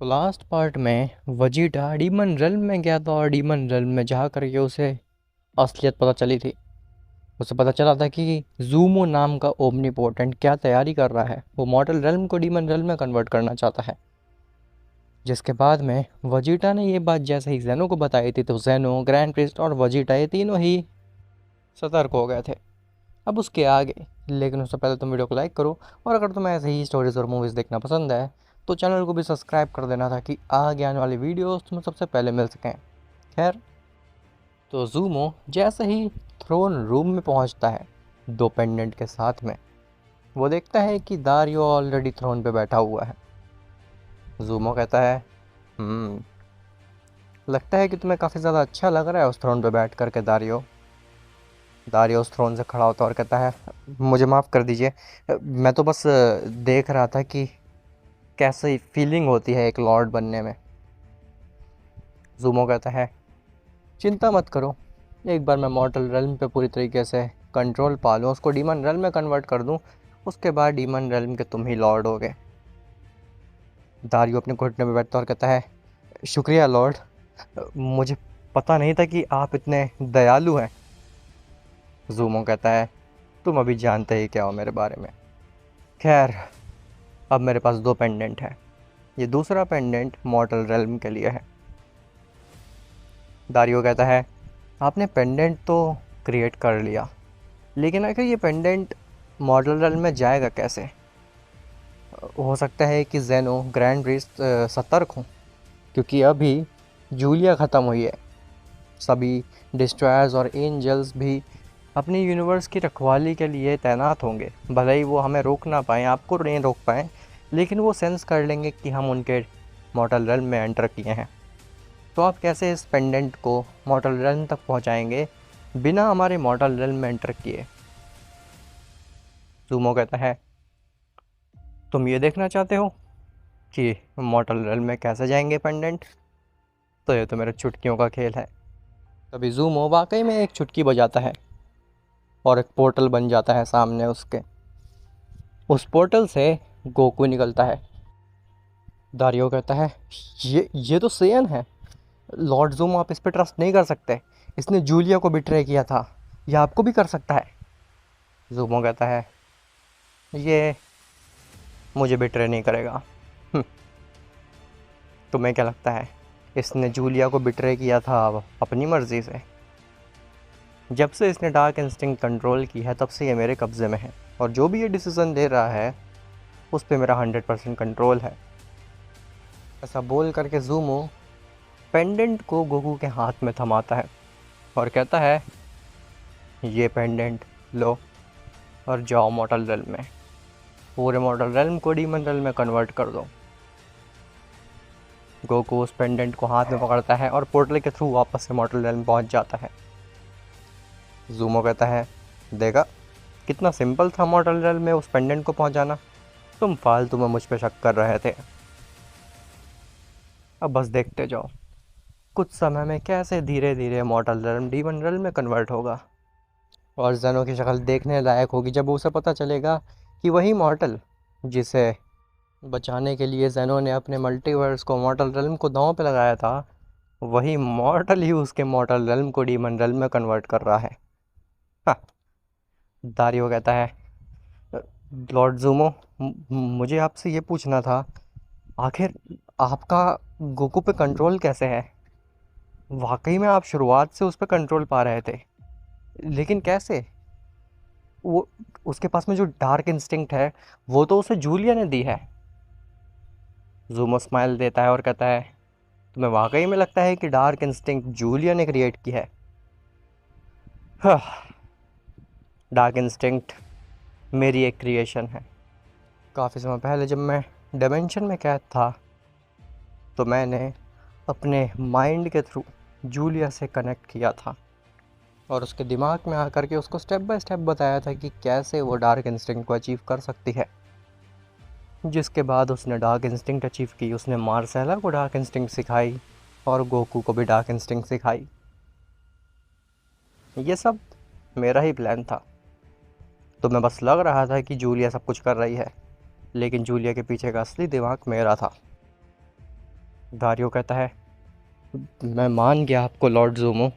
तो last part में Vegeta demon realm में गया था और डीमन रेल्म में जा करके उसे असलियत पता चली थी। उसे पता चला था कि जूमो नाम का ओमनीपोटेंट क्या तैयारी कर रहा है। वो मॉर्टल रेल्म को डीमन रेल्म में कन्वर्ट करना चाहता है। जिसके बाद में वजीटा ने ये बात जैसे ही ज़ेनो को बताई थी तो ज़ेनो, ग्रैंड प्रिस्ट और वजीटा ये तीनों ही सतर्क हो गए थे। अब उसके आगे, लेकिन उससे पहले तुम वीडियो को लाइक करो, और अगर तुम्हें ऐसे ही स्टोरीज़ और मूवीज़ देखना पसंद है तो चैनल को भी सब्सक्राइब कर देना ताकि आगे आने वाली वीडियोस तुम्हें सबसे पहले मिल सकें। खैर, तो जूमो जैसे ही थ्रोन रूम में पहुंचता है दो पेंडेंट के साथ में, वो देखता है कि दारियो ऑलरेडी थ्रोन पे बैठा हुआ है। जूमो कहता है, लगता है कि तुम्हें काफ़ी ज़्यादा अच्छा लग रहा है उस थ्रोन पे बैठ करके दारियो। दारियो उस थ्रोन से खड़ा होता है और कहता है, मुझे माफ़ कर दीजिए, मैं तो बस देख रहा था कि कैसी फीलिंग होती है एक लॉर्ड बनने में। जूमो कहता है, चिंता मत करो, एक बार मैं मॉर्टल रेल्म पे पूरी तरीके से कंट्रोल पा लूँ, उसको डीमन रेल्म में कन्वर्ट कर दूँ, उसके बाद डीमन रेल्म के तुम ही लॉर्ड होगे। दारियो अपने घुटने में बैठता और कहता है, शुक्रिया लॉर्ड, मुझे पता नहीं था कि आप इतने दयालु हैं। जूमो कहता है, तुम अभी जानते ही क्या हो मेरे बारे में। खैर, अब मेरे पास दो पेंडेंट है। ये दूसरा पेंडेंट मॉर्टल रेल्म के लिए है। दारियो कहता है, आपने पेंडेंट तो क्रिएट कर लिया, लेकिन आखिर ये पेंडेंट मॉर्टल रेल्म में जाएगा कैसे? हो सकता है कि जेनो, ग्रैंड प्रिस्ट सतर्क हों, क्योंकि अभी जूलिया ख़त्म हुई है। सभी डिस्ट्रॉयर्स और एंजल्स भी अपनी यूनिवर्स की रखवाली के लिए तैनात होंगे। भले ही वो हमें रोक ना पाएँ, आपको नहीं रोक पाएँ, लेकिन वो सेंस कर लेंगे कि हम उनके मॉर्टल रेल्म में एंटर किए हैं। तो आप कैसे इस पेंडेंट को मॉर्टल रेल्म तक पहुंचाएंगे बिना हमारे मॉर्टल रेल्म में एंटर किए? जूमो कहता है, तुम ये देखना चाहते हो कि मॉर्टल रेल्म में कैसे जाएंगे पेंडेंट? तो ये तो मेरे चुटकियों का खेल है। तभी जूमो वाकई में एक चुटकी बजाता है और एक पोर्टल बन जाता है सामने उसके। उस पोर्टल से गोकू निकलता है। दारियो कहता है, ये तो सेयन है। लॉर्ड जूमो, आप इस पर ट्रस्ट नहीं कर सकते। इसने जूलिया को बिट्रे किया था, यह आपको भी कर सकता है। जूमो कहता है, ये मुझे बिट्रे नहीं करेगा। तुम्हें क्या लगता है इसने जूलिया को बिट्रे किया था अपनी मर्ज़ी से? जब से इसने डार्क इंस्टिंक्ट कंट्रोल की है तब से ये मेरे कब्ज़े में है, और जो भी ये डिसीज़न दे रहा है उस पे मेरा 100% कंट्रोल है। ऐसा बोल करके जूमो पेंडेंट को गोकू के हाथ में थमाता है और कहता है, ये पेंडेंट लो और जाओ मॉर्टल रेल्म में, पूरे मॉर्टल रेल्म को डीमन रेल्म में कन्वर्ट कर दो। गोकू उस पेंडेंट को हाथ में पकड़ता है और पोर्टल के थ्रू वापस से मॉर्टल रेल्म पहुंच जाता है। जूमो कहता है, देखा कितना सिंपल था मॉर्टल रेल्म में उस पेंडेंट को पहुंचाना, तुम फालतू में मुझ पे शक कर रहे थे। अब बस देखते जाओ कुछ समय में कैसे धीरे धीरे मॉर्टल रेल्म डीमन रेल्म में कन्वर्ट होगा, और जेनो की शक्ल देखने लायक होगी जब उसे पता चलेगा कि वही मॉर्टल जिसे बचाने के लिए जेनो ने अपने मल्टीवर्स को, मॉर्टल रेल्म को दांव पे लगाया था, वही मॉर्टल ही उसके मॉर्टल रेल्म को डीमन रेल्म में कन्वर्ट कर रहा है। हाँ। दारियो कहता है, लॉर्ड जूमो, मुझे आपसे ये पूछना था, आखिर आपका गोकू पे कंट्रोल कैसे है? वाकई में आप शुरुआत से उस पर कंट्रोल पा रहे थे, लेकिन कैसे? वो, उसके पास में जो डार्क इंस्टिंक्ट है वो तो उसे जूलिया ने दी है। जूमो स्माइल देता है और कहता है, तुम्हें वाकई में लगता है कि डार्क इंस्टिंक्ट जूलिया ने क्रिएट की है? हाँ, डार्क इंस्टिंक्ट मेरी एक क्रिएशन है। काफ़ी समय पहले जब मैं डायमेंशन में कैद था तो मैंने अपने माइंड के थ्रू जूलिया से कनेक्ट किया था और उसके दिमाग में आकर के उसको स्टेप बाय स्टेप बताया था कि कैसे वो डार्क इंस्टिंक्ट को अचीव कर सकती है। जिसके बाद उसने डार्क इंस्टिंक्ट अचीव की, उसने मार्सेला को डार्क इंस्टिंक्ट सिखाई और गोकू को भी डार्क इंस्टिंक्ट सिखाई। ये सब मेरा ही प्लान था। तो मैं बस लग रहा था कि जूलिया सब कुछ कर रही है, लेकिन जूलिया के पीछे का असली दिमाग मेरा था। दारियो कहता है, मैं मान गया आपको लॉर्ड ज़ूमो,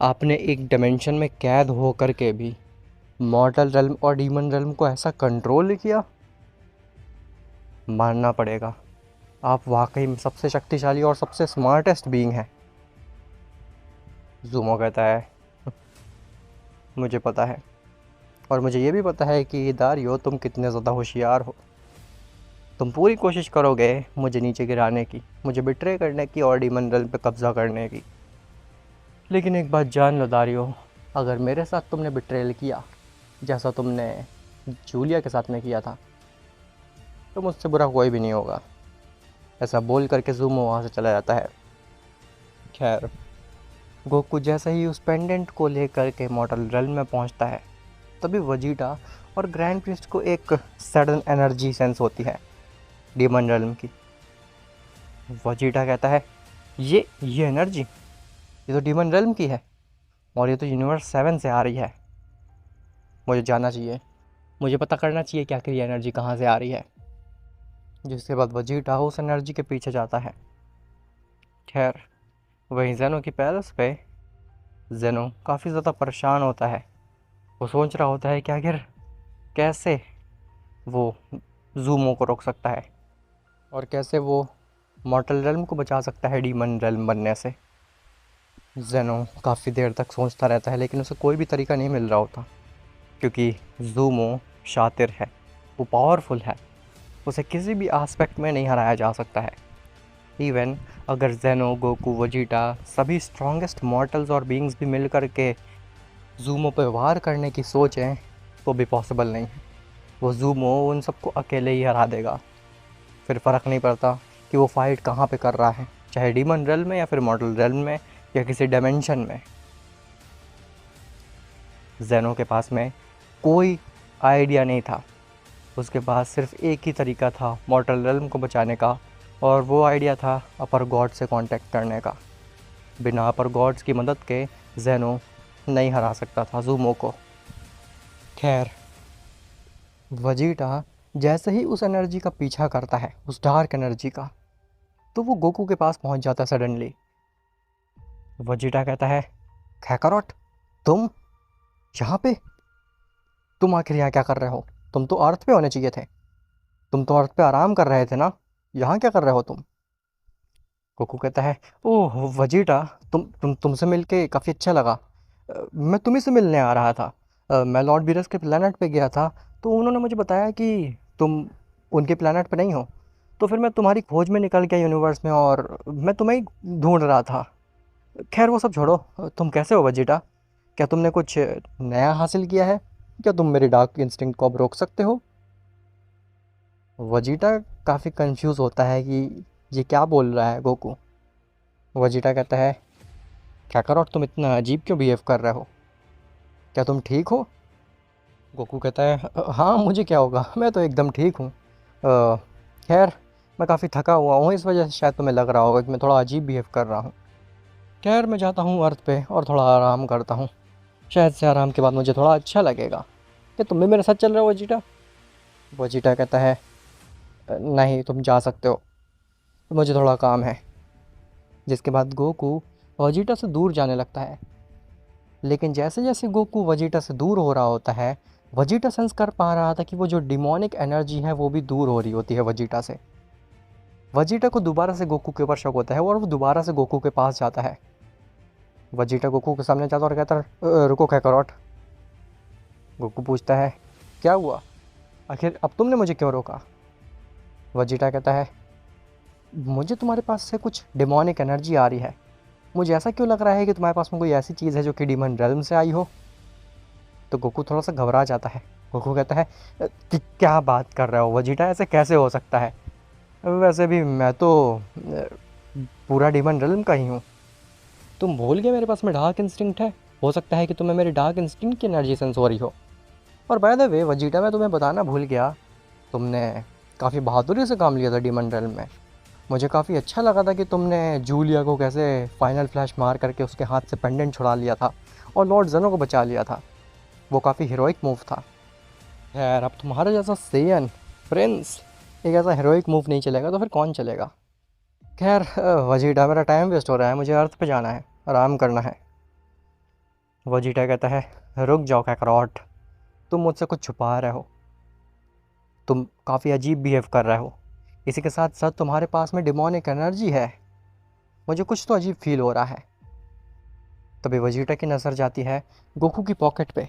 आपने एक डायमेंशन में कैद हो कर के भी मॉर्टल रेल्म और डीमन रेल्म को ऐसा कंट्रोल किया। मानना पड़ेगा, आप वाकई में सबसे शक्तिशाली और सबसे स्मार्टेस्ट बीइंग हैं। ज़ूमो कहता है, मुझे पता है, और मुझे ये भी पता है कि दारियो तुम कितने ज़्यादा होशियार हो। तुम पूरी कोशिश करोगे मुझे नीचे गिराने की, मुझे बिट्रे करने की और डीमन रेल्म पे कब्ज़ा करने की। लेकिन एक बात जान लो दारियो, अगर मेरे साथ तुमने बिट्रेल किया जैसा तुमने जूलिया के साथ में किया था, तो मुझसे बुरा कोई भी नहीं होगा। ऐसा बोल करके ज़ूमो वहाँ से चला जाता है। खैर, गोकू जैसे ही उस पेंडेंट को लेकर के मॉर्टल रेल्म में पहुँचता है, तभी वजीटा और ग्रैंड प्रिस्ट को एक सडन एनर्जी सेंस होती है डीमन रेल्म की। वजीटा कहता है, ये एनर्जी, ये तो डीमन रेल्म की है, और ये तो यूनिवर्स 7 से आ रही है। मुझे जानना चाहिए, मुझे पता करना चाहिए कि आखिर ये एनर्जी कहाँ से आ रही है। जिसके बाद वजीटा उस एनर्जी के पीछे जाता है। खैर, वहीं जेनो की पैलेस पे जेनो काफ़ी ज़्यादा परेशान होता है। वो सोच रहा होता है कि आखिर कैसे वो ज़ूमो को रोक सकता है, और कैसे वो मॉर्टल रेल्म को बचा सकता है डीमन रेल्म बनने से। जेनो काफ़ी देर तक सोचता रहता है, लेकिन उसे कोई भी तरीका नहीं मिल रहा होता, क्योंकि ज़ूमो शातिर है, वो पावरफुल है, उसे किसी भी एस्पेक्ट में नहीं हराया जा सकता है। इवन अगर जेनो, गोकू, वजीटा सभी स्ट्रॉन्गेस्ट मॉर्टल्स और बीइंग्स भी मिल कर के ज़ूमो पर वार करने की सोचें तो भी पॉसिबल नहीं है। वो ज़ूमो उन सबको अकेले ही हरा देगा। फिर फ़र्क नहीं पड़ता कि वो फाइट कहाँ पे कर रहा है, चाहे डीमन रेल्म में या फिर मॉर्टल रेल्म में या किसी डायमेंशन में। जेनो के पास में कोई आइडिया नहीं था, उसके पास सिर्फ एक ही तरीका था मॉर्टल रेल्म को बचाने का, और वो आइडिया था अपर गॉड से कांटेक्ट करने का। बिना अपर गॉड्स की मदद के जेनो नहीं हरा सकता था ज़ूमो को। खैर, वजीटा जैसे ही उस एनर्जी का पीछा करता है, उस डार्क एनर्जी का, तो वो गोकू के पास पहुंच जाता है सडनली। वजीटा कहता है, कैकारोट, तुम यहाँ पे? तुम आखिर यहाँ क्या कर रहे हो? तुम तो अर्थ पे होने चाहिए थे, तुम तो अर्थ पे आराम कर रहे थे ना, यहाँ क्या कर रहे हो तुम? गोकू कहता है, ओह वजीटा, तुमसे मिलके काफ़ी अच्छा लगा। मैं तुम्ही से मिलने आ रहा था। मैं लॉर्ड बीरस के प्लेनेट पे गया था, तो उन्होंने मुझे बताया कि तुम उनके प्लेनेट पे नहीं हो, तो फिर मैं तुम्हारी खोज में निकल गया यूनिवर्स में, और मैं तुम्हें ही ढूंढ रहा था। खैर वो सब छोड़ो, तुम कैसे हो वजीटा? क्या तुमने कुछ नया हासिल किया है? क्या तुम मेरे डार्क इंस्टिंक्ट को अब रोक सकते हो? वजीटा काफ़ी कंफ्यूज होता है कि ये क्या बोल रहा है गोकू। वजीटा कहता है, क्या करो, तुम इतना अजीब क्यों बिहेव कर रहे हो? क्या तुम ठीक हो? गोकू कहता है, हाँ मुझे क्या होगा, मैं तो एकदम ठीक हूँ। खैर, मैं काफ़ी थका हुआ हूँ, इस वजह से शायद तुम्हें लग रहा होगा कि मैं थोड़ा अजीब बिहेव कर रहा हूँ। खैर, मैं जाता हूँ अर्थ पे और थोड़ा आराम करता हूँ, शायद से आराम के बाद मुझे थोड़ा अच्छा लगेगा। क्या तुम भी मेरे साथ चल रहे हो वजीटा? वजीटा कहता है, नहीं तुम जा सकते हो, मुझे थोड़ा काम है। जिसके बाद गोकू वजीटा से दूर जाने लगता है। लेकिन जैसे जैसे गोकू वजीटा से दूर हो रहा होता है, वजीटा सेंस कर पा रहा था कि वो जो डिमोनिक एनर्जी है वो भी दूर हो रही होती है वजीटा से। वजीटा को दोबारा से गोकू के ऊपर शक होता है, और वो दोबारा से गोकू के पास जाता है। वजीटा गोकू के सामने जाता है और कहता है, रुको कैकरॉट। गोकू पूछता है, क्या हुआ, आखिर अब तुमने मुझे क्यों रोका? वजीटा कहता है, मुझे तुम्हारे पास से कुछ डिमोनिक एनर्जी आ रही है, मुझे ऐसा क्यों लग रहा है कि तुम्हारे पास में कोई ऐसी चीज़ है जो कि डीमन रेल्म से आई हो। तो गोकू थोड़ा सा घबरा जाता है। गोकू कहता है, क्या बात कर रहे हो वजीटा, ऐसे कैसे हो सकता है? वैसे भी मैं तो पूरा डीमन रेल्म का ही हूँ। तुम भूल गए मेरे पास में डार्क इंस्टिंक्ट है, हो सकता है कि तुम्हें मेरी डार्क इंस्टिंक्ट की एनर्जी सेंस हो रही हो। और बाय द वे वजीटा, मैं तुम्हें बताना भूल गया, तुमने काफ़ी बहादुरी से काम लिया था डीमन रेल्म में। मुझे काफ़ी अच्छा लगा था कि तुमने जूलिया को कैसे फाइनल फ्लैश मार करके उसके हाथ से पेंडेंट छुड़ा लिया था और लॉर्ड जेनो को बचा लिया था। वो काफ़ी हीरोइक मूव था। यार, अब तुम्हारे जैसा सेयन प्रिंस एक ऐसा हीरोइक मूव नहीं चलेगा तो फिर कौन चलेगा? खैर वजीटा, मेरा टाइम वेस्ट हो रहा है, मुझे अर्थ पे जाना है, आराम करना है। वजीटा कहता है, रुक जाओ काकरोट, तुम मुझसे कुछ छुपा रहे हो, तुम काफ़ी अजीब बिहेव कर रहे हो। इसी के साथ साथ तुम्हारे पास में डिमोनिक एनर्जी है, मुझे कुछ तो अजीब फील हो रहा है। तभी वजीटा की नज़र जाती है गोकू की पॉकेट पे।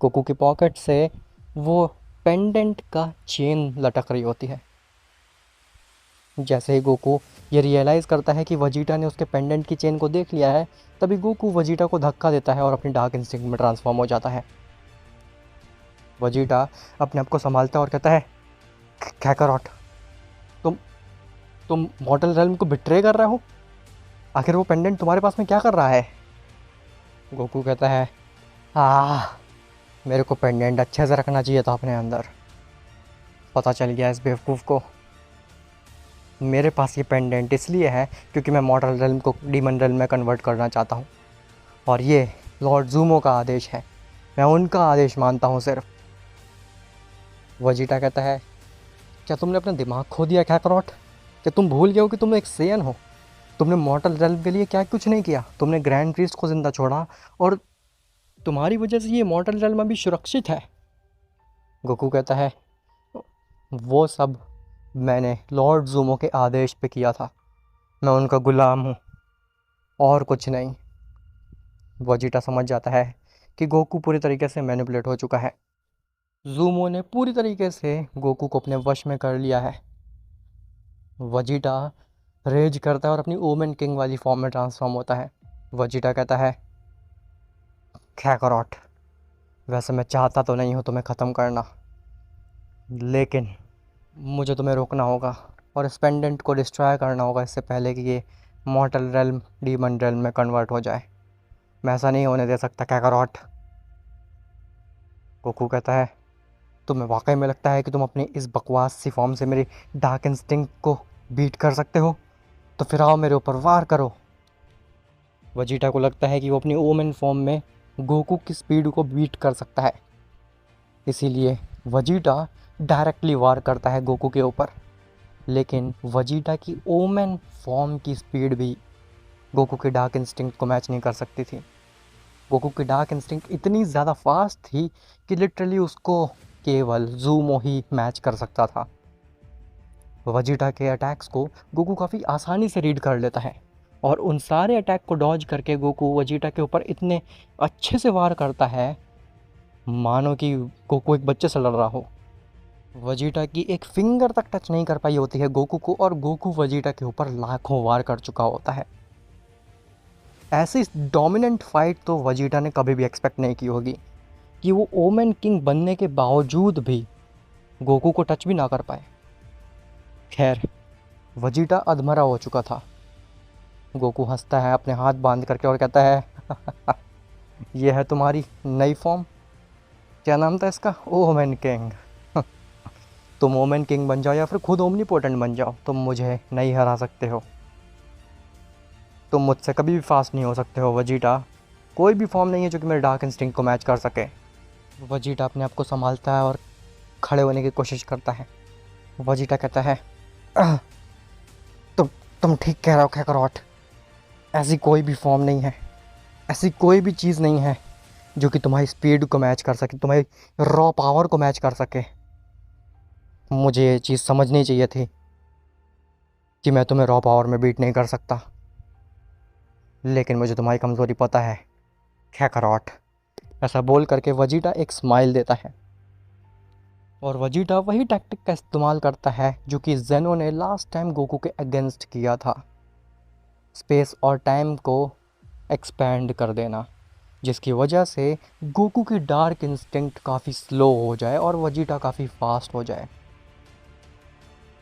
गोकू की पॉकेट से वो पेंडेंट का चेन लटक रही होती है। जैसे ही गोकू ये रियलाइज़ करता है कि वजीटा ने उसके पेंडेंट की चेन को देख लिया है, तभी गोकू वजीटा को धक्का देता है और अपनी डार्क इंस्टिंक्ट में ट्रांसफॉर्म हो जाता है। वजीटा अपने आप को संभालता है और कहता है, कैकरॉट, तुम तुम मॉर्टल रेल्म को बिट्रे कर रहे हो? आखिर वो पेंडेंट तुम्हारे पास में क्या कर रहा है? गोकू कहता है, मेरे को पेंडेंट अच्छे से रखना चाहिए था अपने अंदर, पता चल गया इस बेवकूफ़ को। मेरे पास ये पेंडेंट इसलिए है क्योंकि मैं मॉर्टल रेल्म को डीमन रेल्म में कन्वर्ट करना चाहता हूँ, और ये लॉर्ड ज़ूमो का आदेश है, मैं उनका आदेश मानता हूँ सिर्फ। वजीटा कहता है, क्या तुमने अपना दिमाग खो दिया कैकरॉट? क्या तुम भूल गए हो कि तुम एक सेयन हो? तुमने मॉर्टल रेल्म के लिए क्या कुछ नहीं किया, तुमने ग्रैंड प्रीस्ट को ज़िंदा छोड़ा, और तुम्हारी वजह से ये मॉर्टल रेल्म अभी सुरक्षित है। गोकू कहता है, वो सब मैंने लॉर्ड ज़ूमो के आदेश पे किया था, मैं उनका गुलाम हूँ और कुछ नहीं। वजीटा समझ जाता है कि गोकू पूरी तरीके से मैनिपुलेट हो चुका है। ज़ूमो ने पूरी तरीके से गोकू को अपने वश में कर लिया है। वजीटा रेज करता है और अपनी ओमेन किंग वाली फॉर्म में ट्रांसफॉर्म होता है। वजीटा कहता है, कैकरॉट, वैसे मैं चाहता तो नहीं हूँ तुम्हें ख़त्म करना, लेकिन मुझे तुम्हें रोकना होगा और इस पेंडेंट को डिस्ट्रॉय करना होगा इससे पहले कि ये मॉर्टल रेल्म डीमन रेल्म में कन्वर्ट हो जाए। मैं ऐसा नहीं होने दे सकता कैकरॉट। गोकू कहता है, तुम्हें वाकई में लगता है कि तुम अपनी इस बकवास सी फॉर्म से मेरी डार्क इंस्टिंक्ट को बीट कर सकते हो? तो फिर आओ मेरे ऊपर वार करो। वजीटा को लगता है कि वो अपनी ओमेन फॉर्म में गोकू की स्पीड को बीट कर सकता है, इसीलिए वजीटा डायरेक्टली वार करता है गोकू के ऊपर। लेकिन वजीटा की ओमेन फॉर्म की स्पीड भी गोकू के डार्क इंस्टिंक्ट को मैच नहीं कर सकती थी। गोकू की डार्क इंस्टिंक्ट इतनी ज़्यादा फास्ट थी कि लिटरली उसको केवल ज़ूमो ही मैच कर सकता था। वजीटा के अटैक्स को गोकू काफ़ी आसानी से रीड कर लेता है, और उन सारे अटैक को डॉज करके गोकू वजीटा के ऊपर इतने अच्छे से वार करता है मानो कि गोकू एक बच्चे से लड़ रहा हो। वजीटा की एक फिंगर तक टच नहीं कर पाई होती है गोकू को, और गोकू वजीटा के ऊपर लाखों वार कर चुका होता है। ऐसी डोमिनेंट फाइट तो वजीटा ने कभी भी एक्सपेक्ट नहीं की होगी कि वो ओमेन किंग बनने के बावजूद भी गोकू को टच भी ना कर पाए। खैर, वजीटा अधमरा हो चुका था। गोकू हंसता है अपने हाथ बांध करके और कहता है, ये है तुम्हारी नई फॉर्म, क्या नाम था इसका? Omen king. तुम ओमेन किंग बन जाओ या फिर खुद ओमनीपोटेंट बन जाओ, तुम मुझे नहीं हरा सकते हो, तुम मुझसे कभी भी फास्ट नहीं हो सकते हो वजीटा। कोई भी फॉर्म नहीं है जो कि मेरे डार्क इंस्टिंक्ट को मैच कर सके। वजीटा अपने आप को संभालता है और खड़े होने की कोशिश करता है। वजीटा कहता है, "आह, तुम ठीक कह रहे हो कैकरॉट, ऐसी कोई भी फॉर्म नहीं है, ऐसी कोई भी चीज़ नहीं है जो कि तुम्हारी स्पीड को मैच कर सके, तुम्हारी रॉ पावर को मैच कर सके। मुझे ये चीज़ समझनी चाहिए थी कि मैं तुम्हें रॉ पावर में बीट नहीं कर सकता, लेकिन मुझे तुम्हारी कमज़ोरी पता है कैकरॉट।" ऐसा बोल करके वजीटा एक स्माइल देता है, और वजीटा वही टैक्टिक का इस्तेमाल करता है जो कि जेनो ने लास्ट टाइम गोकू के अगेंस्ट किया था, स्पेस और टाइम को एक्सपेंड कर देना, जिसकी वजह से गोकू की डार्क इंस्टिंक्ट काफ़ी स्लो हो जाए और वजीटा काफ़ी फास्ट हो जाए।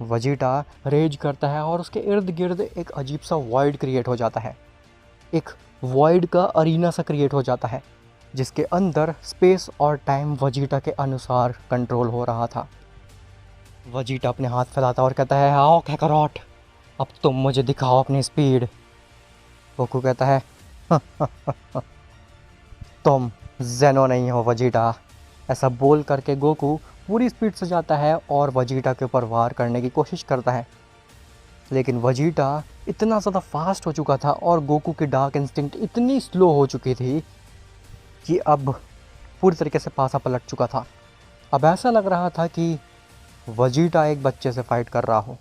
वजीटा रेज करता है और उसके इर्द गिर्द एक अजीब सा वॉइड क्रिएट हो जाता है, एक वॉइड का अरीना सा क्रिएट हो जाता है, जिसके अंदर स्पेस और टाइम वजीटा के अनुसार कंट्रोल हो रहा था। वजीटा अपने हाथ फैलाता और कहता है, आओ कैकरॉट, अब तुम मुझे दिखाओ अपनी स्पीड। गोकू कहता है, तुम जेनो नहीं हो वजीटा। ऐसा बोल करके गोकू पूरी स्पीड से जाता है और वजीटा के ऊपर वार करने की कोशिश करता है। लेकिन वजीटा इतना ज़्यादा फास्ट हो चुका था और गोकू की डार्क इंस्टिंक्ट इतनी स्लो हो चुकी थी कि अब पूरी तरीके से पासा पलट चुका था। अब ऐसा लग रहा था कि वजीटा एक बच्चे से फाइट कर रहा हो।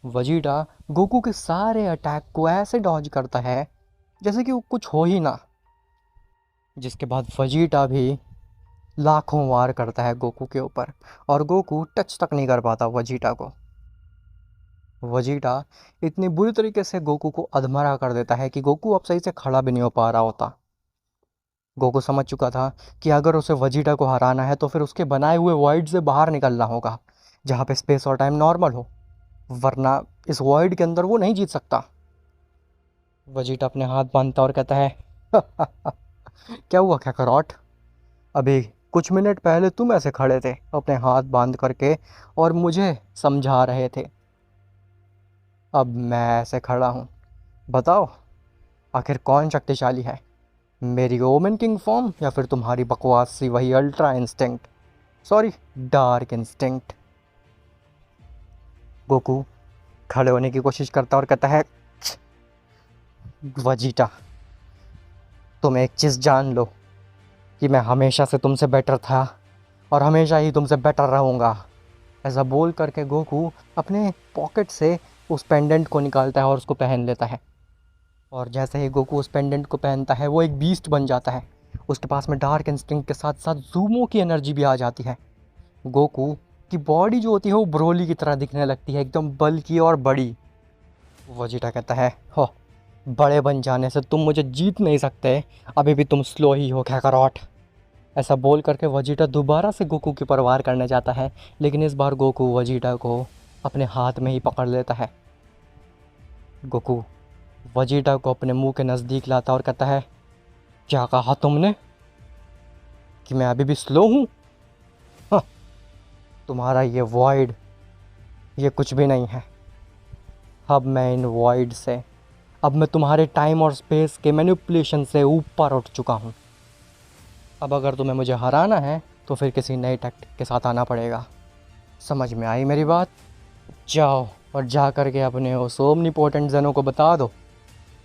वजीटा गोकू के सारे अटैक को ऐसे डॉज करता है जैसे कि वो कुछ हो ही ना। जिसके बाद वजीटा भी लाखों वार करता है गोकू के ऊपर और गोकू टच तक नहीं कर पाता वजीटा को। वजीटा इतनी बुरी तरीके से गोकू को अधमरा कर देता है कि गोकू अब सही से खड़ा भी नहीं हो पा रहा होता। गोकू समझ चुका था कि अगर उसे वजीटा को हराना है तो फिर उसके बनाए हुए वॉइड से बाहर निकलना होगा, जहाँ पे स्पेस और टाइम नॉर्मल हो, वरना इस वॉइड के अंदर वो नहीं जीत सकता। वजीटा अपने हाथ बांधता और कहता है क्या हुआ कैकरॉट, अभी कुछ मिनट पहले तुम ऐसे खड़े थे अपने हाथ बांध करके और मुझे समझा रहे थे, अब मैं ऐसे खड़ा हूँ। बताओ आखिर कौन शक्तिशाली है, मेरी ओमेन किंग फॉर्म या फिर तुम्हारी बकवास सी वही ultra instinct, sorry dark instinct. Goku खड़े होने की कोशिश करता और कहता है वजीटा तुम एक चीज़ जान लो कि मैं हमेशा से तुमसे बेटर था और हमेशा ही तुमसे बेटर रहूँगा। ऐसा बोल करके गोकू अपने पॉकेट से उस पेंडेंट को निकालता है और उसको पहन लेता है। और जैसे ही गोकू उस पेंडेंट को पहनता है वो एक बीस्ट बन जाता है। उसके पास में डार्क इंस्टिंक्ट के साथ साथ ज़ूमो की एनर्जी भी आ जाती है। गोकू की बॉडी जो होती है वो ब्रोली की तरह दिखने लगती है, एकदम बल्कि और बड़ी। वजीटा कहता है हो, बड़े बन जाने से तुम मुझे जीत नहीं सकते, अभी भी तुम स्लो ही हो कैकरॉट। ऐसा बोल करके वजीटा दोबारा से गोकू की परवार करने जाता है, लेकिन इस बार गोकू वजीटा को अपने हाथ में ही पकड़ लेता है। गोकू वजीटा को अपने मुंह के नज़दीक लाता और कहता है क्या कहा तुमने कि मैं अभी भी स्लो हूँ? हाँ, तुम्हारा ये वॉइड ये कुछ भी नहीं है। अब मैं इन वॉइड से, अब मैं तुम्हारे टाइम और स्पेस के मैनिपुलेशन से ऊपर उठ चुका हूँ। अब अगर तुम्हें मुझे हराना है तो फिर किसी नए टैक्टिक के साथ आना पड़ेगा। समझ में आई मेरी बात? जाओ और जा कर के अपने उस ओमनिपोटेंट जनों को बता दो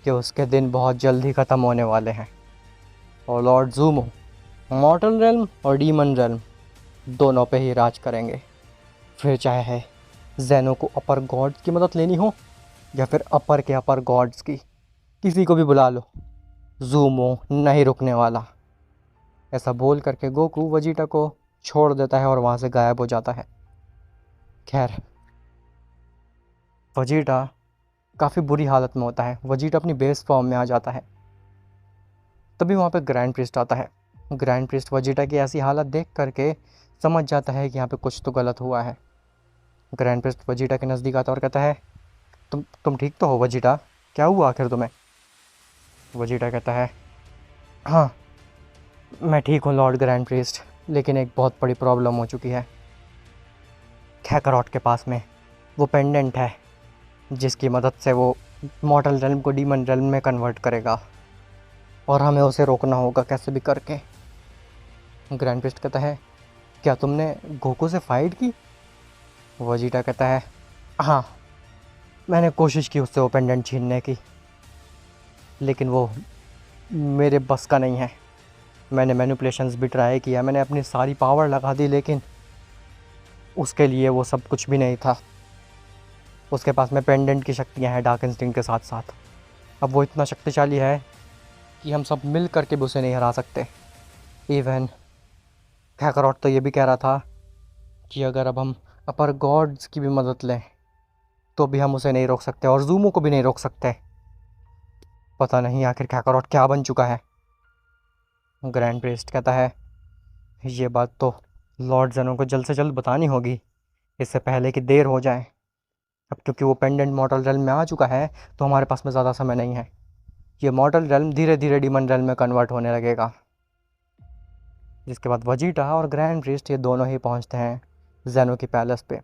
कि उसके दिन बहुत जल्दी ख़त्म होने वाले हैं और लॉर्ड ज़ूमो मॉर्टल रेल्म और डीमन रेल्म दोनों पे ही राज करेंगे। फिर चाहे जैनो को अपर गॉड्स की मदद लेनी हो या फिर अपर के अपर गॉड्स की, किसी को भी बुला लो, ज़ूमो नहीं रुकने वाला। ऐसा बोल करके गोकू वजीटा को छोड़ देता है और वहाँ से गायब हो जाता है। खैर वजीटा काफ़ी बुरी हालत में होता है, वजीटा अपनी बेस फॉर्म में आ जाता है। तभी वहाँ पे ग्रैंड प्रिस्ट आता है। ग्रैंड प्रिस्ट वजीटा की ऐसी हालत देख करके समझ जाता है कि यहाँ पे कुछ तो गलत हुआ है। ग्रैंड प्रिस्ट वजीटा के नज़दीक आता और कहता है तुम ठीक तो हो वजीटा, क्या हुआ आखिर तुम्हें? वजीटा कहता है हाँ मैं ठीक हूँ लॉर्ड ग्रैंड प्रिस्ट, लेकिन एक बहुत बड़ी प्रॉब्लम हो चुकी है। कैकरॉट के पास में वो पेंडेंट है जिसकी मदद से वो मॉर्टल रेल्म को डीमन रेल्म में कन्वर्ट करेगा और हमें उसे रोकना होगा कैसे भी करके। ग्रैंड प्रिस्ट कहता है क्या तुमने गोकू से फाइट की? वजीटा कहता है हाँ मैंने कोशिश की उससे वो पेंडेंट छीनने की, लेकिन वो मेरे बस का नहीं है। मैंने मैनिपुलेशंस भी ट्राई किया, मैंने अपनी सारी पावर लगा दी, लेकिन उसके लिए वो सब कुछ भी नहीं था। उसके पास में पेंडेंट की शक्तियाँ हैं डार्क इंस्टिंक्ट के साथ साथ। अब वो इतना शक्तिशाली है कि हम सब मिल करके भी उसे नहीं हरा सकते। इवन कैकरॉट तो ये भी कह रहा था कि अगर अब हम अपर गॉड्स की भी मदद लें तो भी हम उसे नहीं रोक सकते और ज़ूमो को भी नहीं रोक सकते। पता नहीं आखिर कैकरॉट क्या बन चुका है। ग्रैंड प्रिस्ट कहता है ये बात तो लॉर्ड जनों को जल्द से जल्द बतानी होगी, इससे पहले कि देर हो जाए। अब क्योंकि वो पेंडेंट मॉर्टल रेल्म में आ चुका है तो हमारे पास में ज़्यादा समय नहीं है। ये मॉर्टल रेल्म धीरे धीरे डीमन रेल्म में कन्वर्ट होने लगेगा। जिसके बाद वजीटा और ग्रैंड प्रिस्ट ये दोनों ही पहुंचते हैं जैनो की पैलेस पे,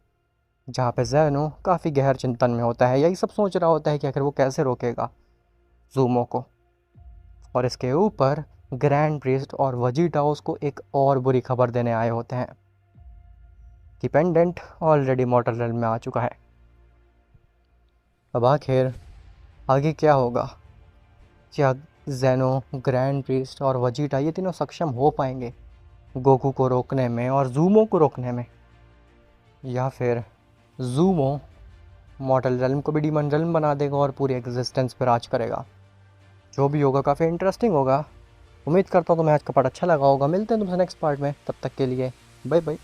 जहाँ पे जैनो काफ़ी गहर चिंतन में होता है, यही सब सोच रहा होता है कि आखिर वो कैसे रोकेगा ज़ूमो को। और इसके ऊपर ग्रैंड प्रिस्ट और वजीटा उसको एक और बुरी खबर देने आए होते हैं कि पेंडेंट ऑलरेडी मॉर्टल रेल्म में आ चुका है। अब आखिर आगे क्या होगा? क्या ज़ेनो, ग्रैंड प्रीस्ट और वजीटा ये तीनों सक्षम हो पाएंगे गोकू को रोकने में और ज़ूमो को रोकने में? या फिर ज़ूमो मॉर्टल रेल्म को भी डीमन रेल्म बना देगा और पूरी एग्जिस्टेंस पर राज करेगा? जो भी होगा काफ़ी इंटरेस्टिंग होगा। उम्मीद करता हूँ तुम्हें आज का पार्ट अच्छा लगा होगा। मिलते हैं तुमसे नेक्स्ट पार्ट में, तब तक के लिए बाय बाय।